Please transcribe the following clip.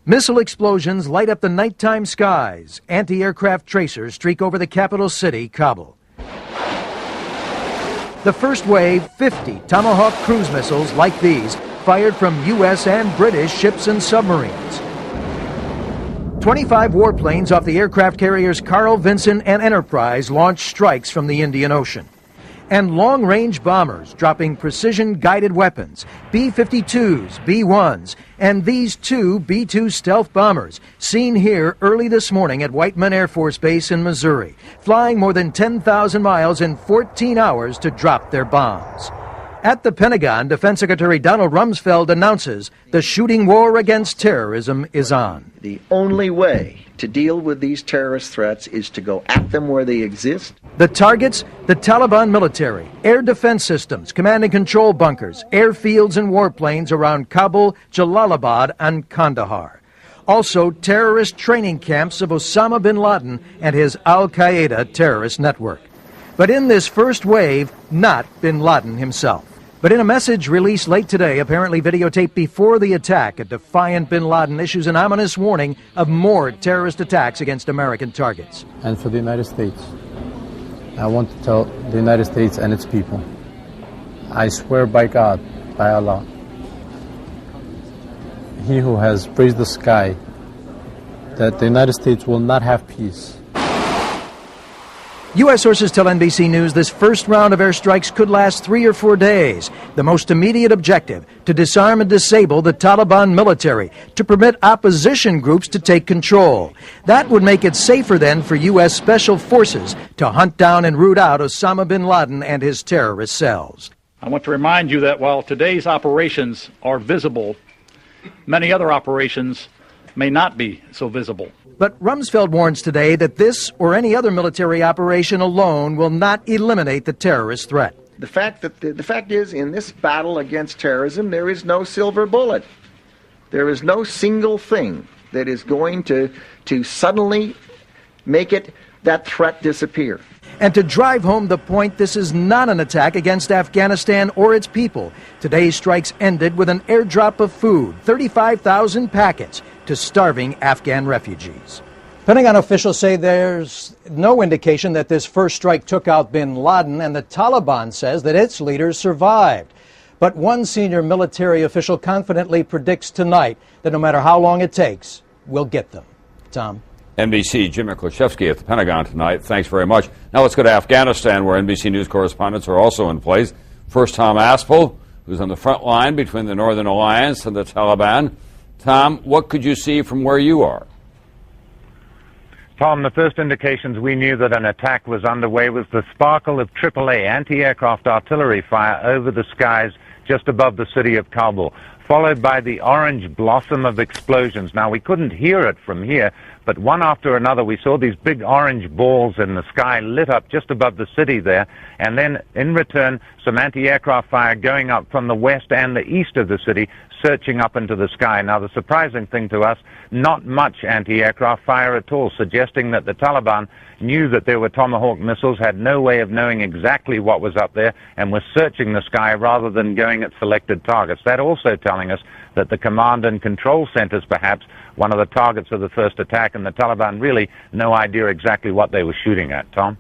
Missile explosions light up the nighttime skies. Anti-aircraft tracers streak over the capital city, Kabul. The first wave, 50 Tomahawk cruise missiles like these, fired from U.S. and British ships and submarines. 25 warplanes off the aircraft carriers Carl Vinson and Enterprise launched strikes from the Indian Ocean. And long-range bombers dropping precision-guided weapons, B-52s, B-1s, and these two B-2 stealth bombers, seen here early this morning at Whiteman Air Force Base in Missouri, flying more than 10,000 miles in 14 hours to drop their bombs. At the Pentagon, Defense Secretary Donald Rumsfeld announces the shooting war against terrorism is on. The only way to deal with these terrorist threats is to go at them where they exist. The targets, the Taliban military, air defense systems, command and control bunkers, airfields and warplanes around Kabul, Jalalabad, and Kandahar. Also, terrorist training camps of Osama bin Laden and his al-Qaeda terrorist network. But in this first wave, not bin Laden himself. But in a message released late today, apparently videotaped before the attack, a defiant bin Laden issues an ominous warning of more terrorist attacks against American targets. And for the United States, I want to tell the United States and its people, I swear by God, by Allah, He who has raised the sky, that the United States will not have peace. U.S. sources tell NBC News this first round of airstrikes could last 3 or 4 days. The most immediate objective, to disarm and disable the Taliban military, to permit opposition groups to take control. That would make it safer then for U.S. Special Forces to hunt down and root out Osama bin Laden and his terrorist cells. I want to remind you that while today's operations are visible, many other operations may not be so visible. But Rumsfeld warns today that this or any other military operation alone will not eliminate the terrorist threat. The fact is, in this battle against terrorism, there is no silver bullet. There is no single thing that is going to suddenly make that threat disappear. And to drive home the point, this is not an attack against Afghanistan or its people. Today's strikes ended with an airdrop of food, 35,000 packets, to starving Afghan refugees. Pentagon officials say there's no indication that this first strike took out bin Laden, and the Taliban says that its leaders survived. But one senior military official confidently predicts tonight that no matter how long it takes, we'll get them. Tom? NBC, Jim Miklaszewski at the Pentagon tonight. Thanks very much. Now let's go to Afghanistan, where NBC News correspondents are also in place. First, Tom Aspel, who's on the front line between the Northern Alliance and the Taliban. Tom, what could you see from where you are? Tom, the first indications we knew that an attack was underway was the sparkle of AAA anti-aircraft artillery fire over the skies just above the city of Kabul, followed by the orange blossom of explosions. Now, we couldn't hear it from here, but one after another we saw these big orange balls in the sky lit up just above the city there, and then in return some anti-aircraft fire going up from the west and the east of the city, searching up into the sky. Now, the surprising thing to us, not much anti-aircraft fire at all, suggesting that the Taliban knew that there were Tomahawk missiles, had no way of knowing exactly what was up there, and was searching the sky rather than going at selected targets. That also telling us that the command and control centers, perhaps, one of the targets of the first attack, and the Taliban really no idea exactly what they were shooting at. Tom?